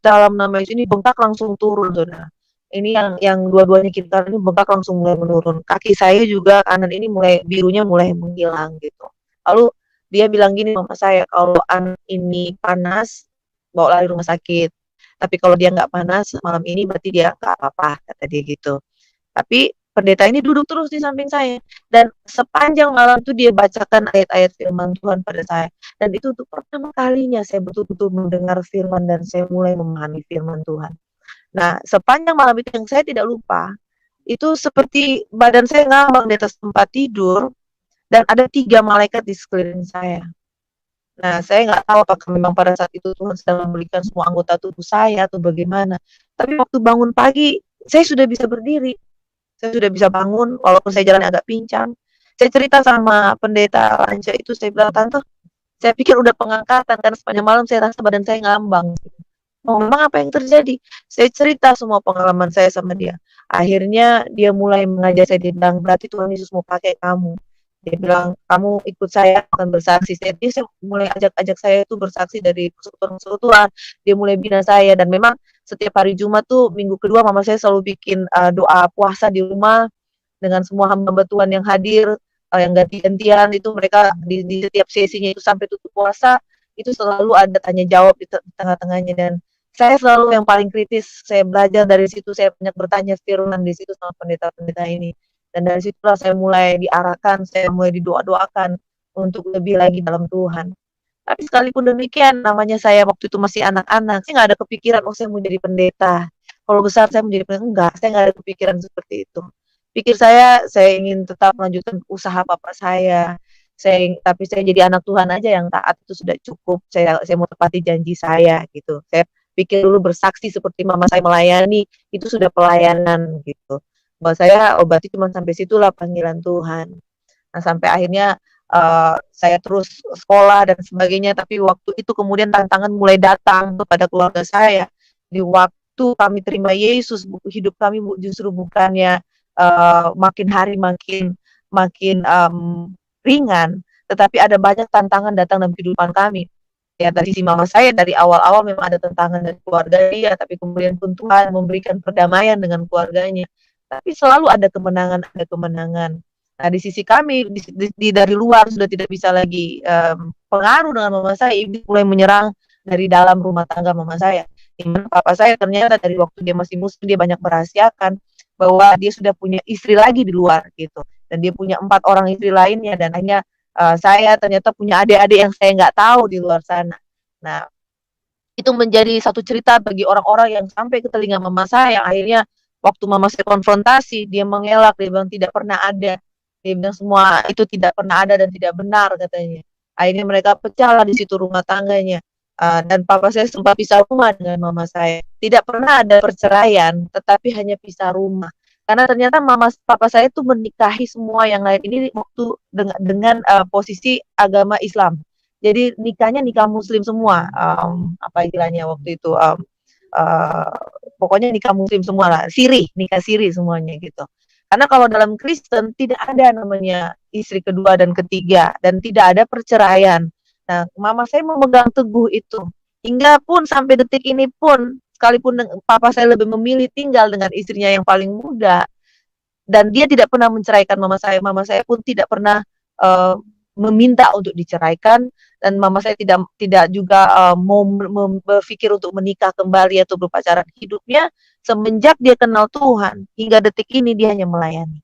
ini bengkak langsung turun, saudara. Ini yang dua-duanya kita ini bengkak langsung mulai menurun. Kaki saya juga kanan ini birunya mulai menghilang gitu. Lalu dia bilang gini sama saya, kalau anak ini panas, bawa lari rumah sakit. Tapi kalau dia nggak panas malam ini berarti dia nggak apa-apa, kata dia gitu. Tapi pendeta ini duduk terus di samping saya. Dan sepanjang malam itu dia bacakan ayat-ayat firman Tuhan pada saya. Dan itu untuk pertama kalinya saya betul-betul mendengar firman dan saya mulai memahami firman Tuhan. Nah, sepanjang malam itu yang saya tidak lupa, itu seperti badan saya ngambang di atas tempat tidur, dan ada 3 malaikat di sekeliling saya. Nah, saya nggak tahu apakah memang pada saat itu Tuhan sedang memulihkan semua anggota tubuh saya atau bagaimana. Tapi waktu bangun pagi, saya sudah bisa berdiri. Saya sudah bisa bangun, walaupun saya jalan agak pincang. Saya cerita sama pendeta Lanca itu, saya bilang, Tante, saya pikir udah pengangkatan, karena sepanjang malam saya rasa badan saya ngambang. Oh, memang apa yang terjadi? Saya cerita semua pengalaman saya sama dia. Akhirnya dia mulai mengajak saya, dia bilang, berarti Tuhan Yesus mau pakai kamu. Dia bilang, kamu ikut saya akan bersaksi. Dia mulai ajak saya itu bersaksi dari persekutuan. Dia mulai bina saya dan memang setiap hari Jumat tuh minggu kedua mama saya selalu bikin doa puasa di rumah dengan semua hamba Tuhan yang hadir, yang ganti-gantian itu mereka di setiap sesinya itu sampai tutup puasa itu selalu ada tanya jawab di tengah-tengahnya dan saya selalu yang paling kritis, saya belajar dari situ, saya banyak bertanya firman di situ sama pendeta-pendeta ini. Dan dari situlah saya mulai diarahkan, saya mulai didoa-doakan untuk lebih lagi dalam Tuhan. Tapi sekalipun demikian, namanya saya waktu itu masih anak-anak, saya nggak ada kepikiran, oh saya mau jadi pendeta. kalau besar saya menjadi pendengar, enggak, saya nggak ada kepikiran seperti itu. Pikir saya ingin tetap melanjutkan usaha papa tapi saya jadi anak Tuhan aja yang taat itu sudah cukup. Saya mau tepati janji saya gitu. Saya pikir dulu bersaksi seperti mama saya melayani, itu sudah pelayanan gitu. Bahwa saya berarti cuma sampai situlah panggilan Tuhan. Nah, sampai akhirnya saya terus sekolah dan sebagainya, tapi waktu itu kemudian tantangan mulai datang kepada keluarga saya. Di waktu kami terima Yesus, hidup kami justru bukannya makin hari makin makin ringan, tetapi ada banyak tantangan datang dalam kehidupan kami. Ya, dari si mama saya dari awal-awal memang ada tantangan dari keluarga dia, tapi kemudian pun Tuhan memberikan perdamaian dengan keluarganya. Tapi selalu ada kemenangan, ada kemenangan. Nah, di sisi kami dari luar sudah tidak bisa lagi pengaruh dengan mama saya, iblis mulai menyerang dari dalam rumah tangga mama saya. Dimana papa saya ternyata dari waktu dia masih muslim dia banyak merahasiakan bahwa dia sudah punya istri lagi di luar gitu, dan dia punya 4 orang istri lainnya, dan akhirnya saya ternyata punya adik-adik yang saya nggak tahu di luar sana. Nah, itu menjadi satu cerita bagi orang-orang yang sampai ke telinga mama saya, yang akhirnya waktu mama saya konfrontasi, dia mengelak, dia bilang tidak pernah ada. Dia bilang semua itu tidak pernah ada dan tidak benar katanya. Akhirnya mereka pecahlah di situ rumah tangganya. Dan papa saya sempat pisah rumah dengan mama saya. Tidak pernah ada perceraian, tetapi hanya pisah rumah. Karena ternyata papa saya itu menikahi semua yang lain ini waktu dengan posisi agama Islam. Jadi nikahnya nikah Muslim semua. Apa istilahnya waktu itu? Uh, Pokoknya nikah Muslim semua lah. Nikah siri semuanya gitu. Karena kalau dalam Kristen tidak ada namanya istri kedua dan ketiga, dan tidak ada perceraian. Nah, mama saya memegang teguh itu. Hingga pun sampai detik ini pun, sekalipun papa saya lebih memilih tinggal dengan istrinya yang paling muda, dan dia tidak pernah menceraikan mama saya pun tidak pernah meminta untuk diceraikan, dan mama saya tidak juga mau berpikir untuk menikah kembali atau berpacaran. Hidupnya semenjak dia kenal Tuhan hingga detik ini dia hanya melayani.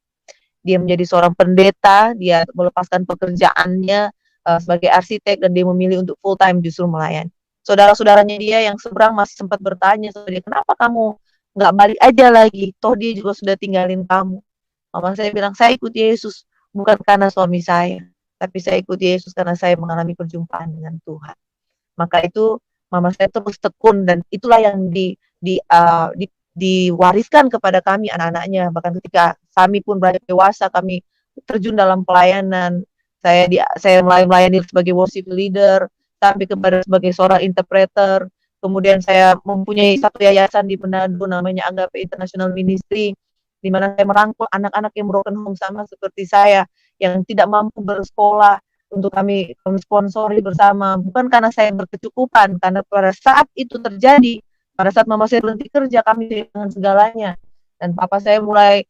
Dia menjadi seorang pendeta, dia melepaskan pekerjaannya sebagai arsitek, dan dia memilih untuk full time justru melayani. Saudara-saudaranya dia yang seberang masih sempat bertanya sama dia, kenapa kamu nggak balik aja lagi? Toh dia juga sudah tinggalin kamu. Mama saya bilang, saya ikut Yesus bukan karena suami saya, tapi saya ikut Yesus karena saya mengalami perjumpaan dengan Tuhan. Maka itu mama saya terus tekun, dan itulah yang diwariskan kepada kami anak-anaknya. Bahkan ketika kami pun beranjak dewasa, kami terjun dalam pelayanan. Saya mulai melayani sebagai worship leader, sampai kepada sebagai seorang interpreter. Kemudian saya mempunyai satu yayasan di Manado namanya Agape International Ministry, di mana saya merangkul anak-anak yang broken home sama seperti saya, yang tidak mampu bersekolah, untuk kami sponsori bersama. Bukan karena saya berkecukupan, karena pada saat itu terjadi, pada saat mama saya berhenti kerja, kami dengan segalanya. Dan papa saya mulai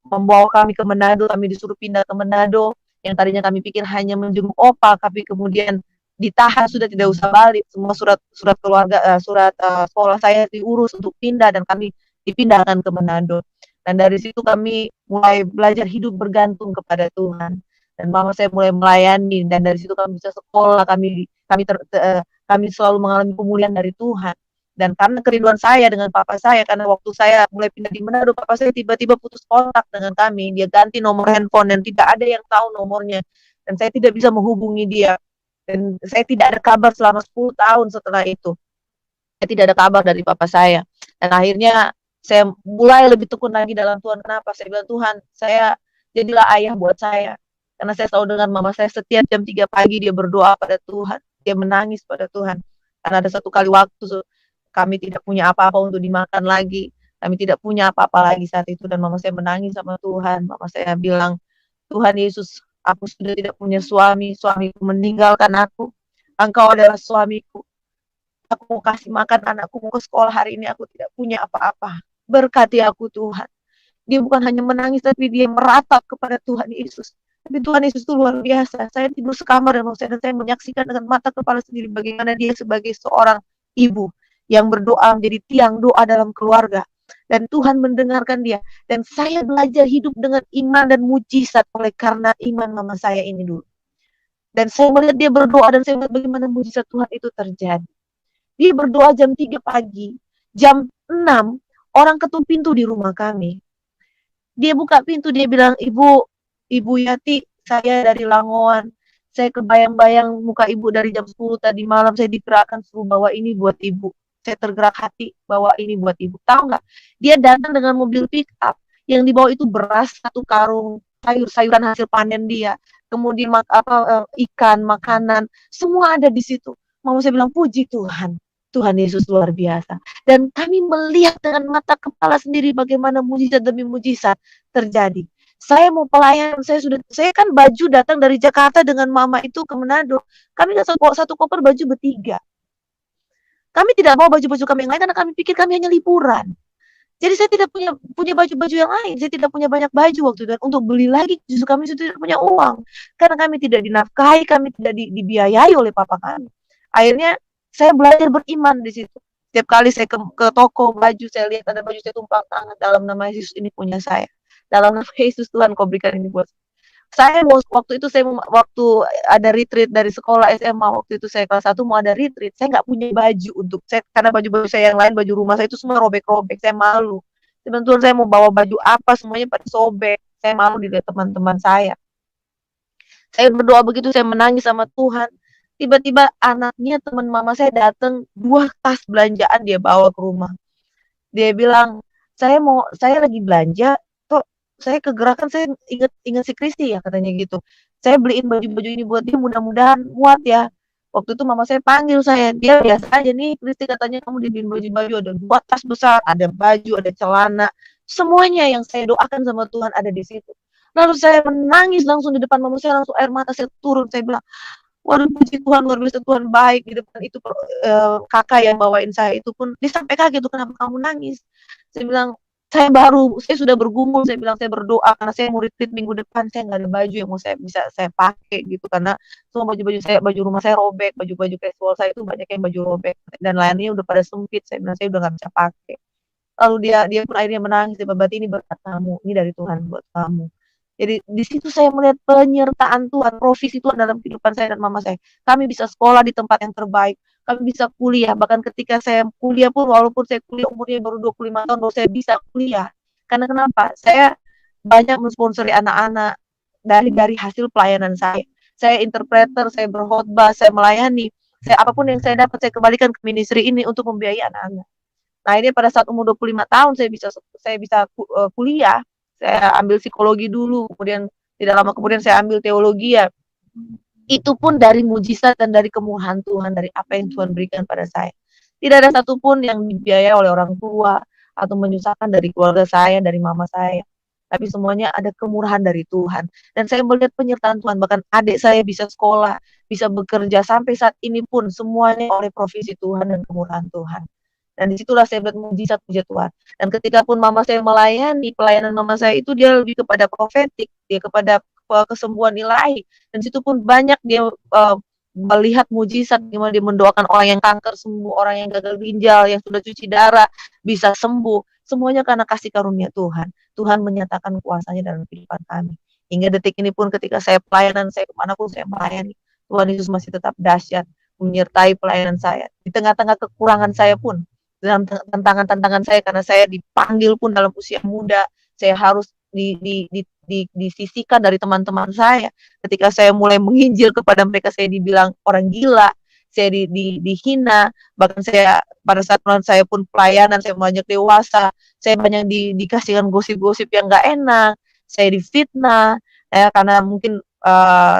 membawa kami ke Manado, kami disuruh pindah ke Manado, yang tadinya kami pikir hanya menjenguk opa, tapi kemudian ditahan, sudah tidak usah balik, semua surat keluarga, surat sekolah saya diurus untuk pindah, dan kami dipindahkan ke Manado. Dan dari situ kami mulai belajar hidup bergantung kepada Tuhan. Dan mama saya mulai melayani, dan dari situ kami bisa sekolah, kami selalu mengalami pemulihan dari Tuhan. Dan karena kerinduan saya dengan papa saya, karena waktu saya mulai pindah di Manado, papa saya tiba-tiba putus kontak dengan kami. Dia ganti nomor handphone dan tidak ada yang tahu nomornya. Dan saya tidak bisa menghubungi dia. Dan saya tidak ada kabar selama 10 tahun setelah itu. Saya tidak ada kabar dari papa saya. Dan akhirnya saya mulai lebih tekun lagi dalam Tuhan. Kenapa? Saya bilang, Tuhan, saya jadilah ayah buat saya. Karena saya selalu dengar mama saya setiap jam 3 pagi dia berdoa pada Tuhan. Dia menangis pada Tuhan. Karena ada satu kali waktu kami tidak punya apa-apa untuk dimakan lagi. Kami tidak punya apa-apa lagi saat itu. Dan mama saya menangis sama Tuhan. Mama saya bilang, Tuhan Yesus, aku sudah tidak punya suami. Suamiku meninggalkan aku. Engkau adalah suamiku. Aku mau kasih makan anakku, mau ke sekolah hari ini, aku tidak punya apa-apa. Berkati aku Tuhan. Dia bukan hanya menangis, tapi dia meratap kepada Tuhan Yesus. Tapi Tuhan Yesus itu luar biasa. Saya tidur sekamar dengan saya, dan saya menyaksikan dengan mata kepala sendiri bagaimana dia sebagai seorang ibu yang berdoa menjadi tiang doa dalam keluarga. Dan Tuhan mendengarkan dia. Dan saya belajar hidup dengan iman dan mujizat oleh karena iman mama saya ini dulu. Dan saya melihat dia berdoa, dan saya melihat bagaimana mujizat Tuhan itu terjadi. Dia berdoa jam 3 pagi. Jam 6 orang ketuk pintu di rumah kami. Dia buka pintu, dia bilang, Ibu Yati, saya dari Langoan. Saya kebayang-bayang muka ibu dari jam 10 tadi malam, saya digerakkan suruh bawa ini buat ibu. Saya tergerak hati bawa ini buat ibu. Tahu nggak? Dia datang dengan mobil pick up yang dibawa itu beras 1 karung, sayur-sayuran hasil panen dia, kemudian ikan, makanan, semua ada di situ. Mama saya bilang, puji Tuhan, Tuhan Yesus luar biasa. Dan kami melihat dengan mata kepala sendiri bagaimana mujizat demi mujizat terjadi. Saya mau pelayan, saya kan baju datang dari Jakarta dengan mama itu ke Manado. Kami nggak bawa 1 koper baju bertiga. Kami tidak bawa baju-baju kami yang lain karena kami pikir kami hanya liburan. Jadi saya tidak punya baju-baju yang lain. Saya tidak punya banyak baju waktu itu. Dan untuk beli lagi justru kami sudah tidak punya uang. Karena kami tidak dinafkahi, kami tidak dibiayai oleh papa kami. Akhirnya saya belajar beriman di situ. Setiap kali saya ke toko baju, saya lihat ada baju, saya tumpang tangan, dalam nama Yesus ini punya saya. Dalam nama Yesus Tuhan kau berikan ini buat saya. Waktu itu waktu ada retreat dari sekolah SMA, waktu itu saya kelas 1 mau ada retreat, saya nggak punya baju untuk saya, karena baju-baju saya yang lain, baju rumah saya itu semua robek-robek, saya malu. Teman-teman saya mau bawa baju apa, semuanya pada sobek, saya malu dilihat teman-teman saya. Saya berdoa begitu, saya menangis sama Tuhan. Tiba-tiba anaknya teman mama saya datang, 2 tas belanjaan dia bawa ke rumah. Dia bilang, saya lagi belanja, kok saya kegerakan, saya ingat si Kristi ya, katanya gitu. Saya beliin baju-baju ini buat dia, mudah-mudahan muat ya. Waktu itu mama saya panggil saya, dia biasa aja nih, Kristi katanya kamu dibeliin baju-baju, ada 2 tas besar, ada baju, ada celana, semuanya yang saya doakan sama Tuhan ada di situ. Lalu saya menangis langsung di depan mama saya, langsung air mata saya turun, saya bilang, waduh puji Tuhan, luar biasa Tuhan baik. Di depan itu kakak yang bawain saya itu pun dia sampai kaget tuh, kenapa kamu nangis? Saya bilang, saya sudah bergumul, saya bilang saya berdoa karena saya mau retreat minggu depan, saya nggak ada baju yang mau saya pakai gitu, karena semua baju-baju saya, baju rumah saya robek, baju-baju casual saya itu banyak yang baju robek dan lainnya udah pada sempit. Saya bilang saya udah nggak bisa pakai. Lalu dia pun akhirnya menangis, dia berarti ini berkat kamu, ini dari Tuhan buat kamu. Jadi di situ saya melihat penyertaan Tuhan, provisi Tuhan dalam kehidupan saya dan mama saya. Kami bisa sekolah di tempat yang terbaik, kami bisa kuliah. Bahkan ketika saya kuliah pun, walaupun saya kuliah umurnya baru 25 tahun, baru saya bisa kuliah. Karena kenapa? Saya banyak mensponsori anak-anak dari hasil pelayanan saya. Saya interpreter, saya berkhotbah, saya melayani. Saya apapun yang saya dapat, saya kembalikan ke ministry ini untuk membiayai anak-anak. Nah, ini pada saat umur 25 tahun saya bisa kuliah. Saya ambil psikologi dulu, kemudian tidak lama kemudian saya ambil teologi ya. Itu pun dari mujizat dan dari kemurahan Tuhan, dari apa yang Tuhan berikan pada saya. Tidak ada satupun yang dibiayai oleh orang tua atau menyusahkan dari keluarga saya, dari mama saya. Tapi semuanya ada kemurahan dari Tuhan. Dan saya melihat penyertaan Tuhan, bahkan adik saya bisa sekolah, bisa bekerja sampai saat ini pun semuanya oleh provisi Tuhan dan kemurahan Tuhan. Dan disitulah saya melihat mujizat Tuhan. Dan ketika pun mama saya melayani, pelayanan mama saya itu dia lebih kepada profetik, dia kepada kesembuhan ilahi. Dan situ pun banyak dia melihat mujizat, gimana dia mendoakan orang yang kanker sembuh, orang yang gagal ginjal, yang sudah cuci darah bisa sembuh. Semuanya karena kasih karunia Tuhan. Tuhan menyatakan kuasanya dalam kehidupan kami. Hingga detik ini pun ketika saya pelayanan, saya kemanapun saya melayani, Tuhan Yesus masih tetap dahsyat menyertai pelayanan saya. Di tengah-tengah kekurangan saya pun, dalam tantangan-tantangan saya, karena saya dipanggil pun dalam usia muda, saya harus disisihkan dari teman-teman saya. Ketika saya mulai menginjil kepada mereka, saya dibilang orang gila, saya dihina, bahkan saya pada saat saya pun pelayanan, saya banyak dewasa, saya banyak dikasihkan gosip-gosip yang nggak enak, saya difitnah, ya, karena mungkin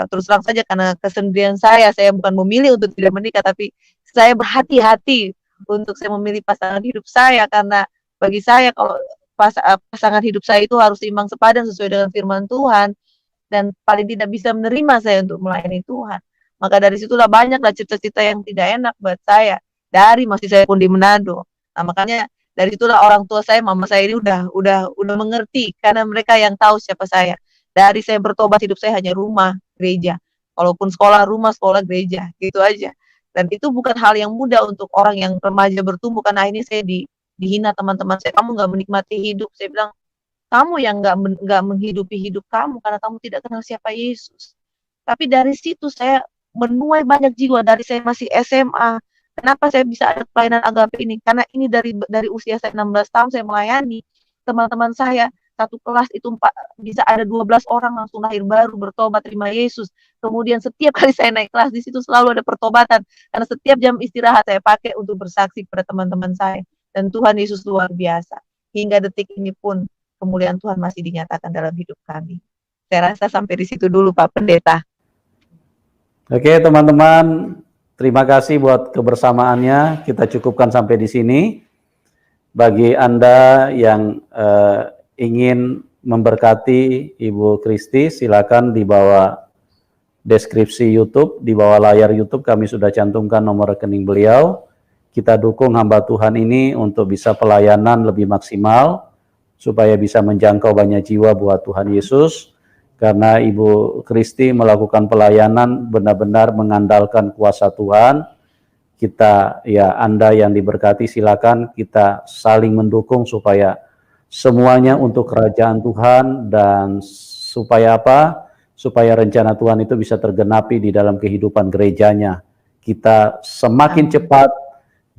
terus terang saja karena kesendirian saya bukan memilih untuk tidak menikah, tapi saya berhati-hati untuk saya memilih pasangan hidup saya, karena bagi saya kalau pasangan hidup saya itu harus seimbang sepadan sesuai dengan firman Tuhan, dan paling tidak bisa menerima saya untuk melayani Tuhan. Maka dari situlah banyaklah cerita-cerita yang tidak enak buat saya dari masih saya pun di Manado. Nah, makanya dari itulah orang tua saya, mama saya ini udah mengerti, karena mereka yang tahu siapa saya. Dari saya bertobat, hidup saya hanya rumah, gereja. Walaupun sekolah, rumah, sekolah, gereja, gitu aja. Dan itu bukan hal yang mudah untuk orang yang remaja bertumbuh, karena ini saya dihina teman-teman saya, kamu nggak menikmati hidup. Saya bilang, kamu yang nggak menghidupi hidup kamu karena kamu tidak kenal siapa Yesus. Tapi dari situ saya menuai banyak jiwa, dari saya masih SMA, Kenapa saya bisa ada pelayanan agape ini? Karena ini dari usia saya 16 tahun saya melayani teman-teman saya satu kelas itu bisa ada 12 orang langsung lahir baru bertobat terima Yesus. Kemudian setiap kali saya naik kelas di situ selalu ada pertobatan karena setiap jam istirahat saya pakai untuk bersaksi kepada teman-teman saya dan Tuhan Yesus luar biasa. Hingga detik ini pun kemuliaan Tuhan masih dinyatakan dalam hidup kami. Saya rasa sampai di situ dulu Pak Pendeta. Oke teman-teman, terima kasih buat kebersamaannya. Kita cukupkan sampai di sini. Bagi Anda yang ingin memberkati Ibu Kristi, silakan di bawah deskripsi YouTube, di bawah layar YouTube kami sudah cantumkan nomor rekening beliau. Kita dukung hamba Tuhan ini untuk bisa pelayanan lebih maksimal, supaya bisa menjangkau banyak jiwa buat Tuhan Yesus. Karena Ibu Kristi melakukan pelayanan benar-benar mengandalkan kuasa Tuhan. Kita, ya Anda yang diberkati, silakan kita saling mendukung supaya semuanya untuk kerajaan Tuhan dan supaya apa? Supaya rencana Tuhan itu bisa tergenapi di dalam kehidupan gerejanya. Kita semakin cepat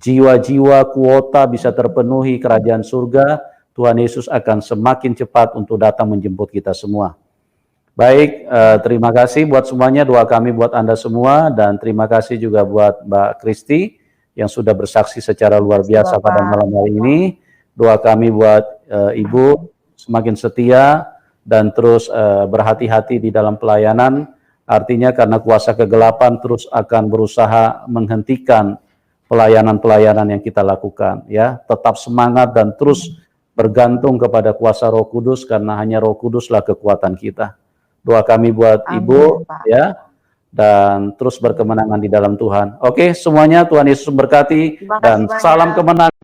jiwa-jiwa kuota bisa terpenuhi kerajaan surga, Tuhan Yesus akan semakin cepat untuk datang menjemput kita semua. Baik, terima kasih buat semuanya, doa kami buat Anda semua, dan terima kasih juga buat Mbak Kristi yang sudah bersaksi secara luar biasa pada malam hari ini. Doa kami buat Ibu semakin setia dan terus berhati-hati di dalam pelayanan, artinya karena kuasa kegelapan terus akan berusaha menghentikan pelayanan-pelayanan yang kita lakukan. Ya, tetap semangat dan terus bergantung kepada kuasa Roh Kudus, karena hanya Roh Kuduslah kekuatan kita. Doa kami buat Ibu, ya, dan terus berkemenangan di dalam Tuhan. Oke, semuanya Tuhan Yesus memberkati dan salam kemenangan.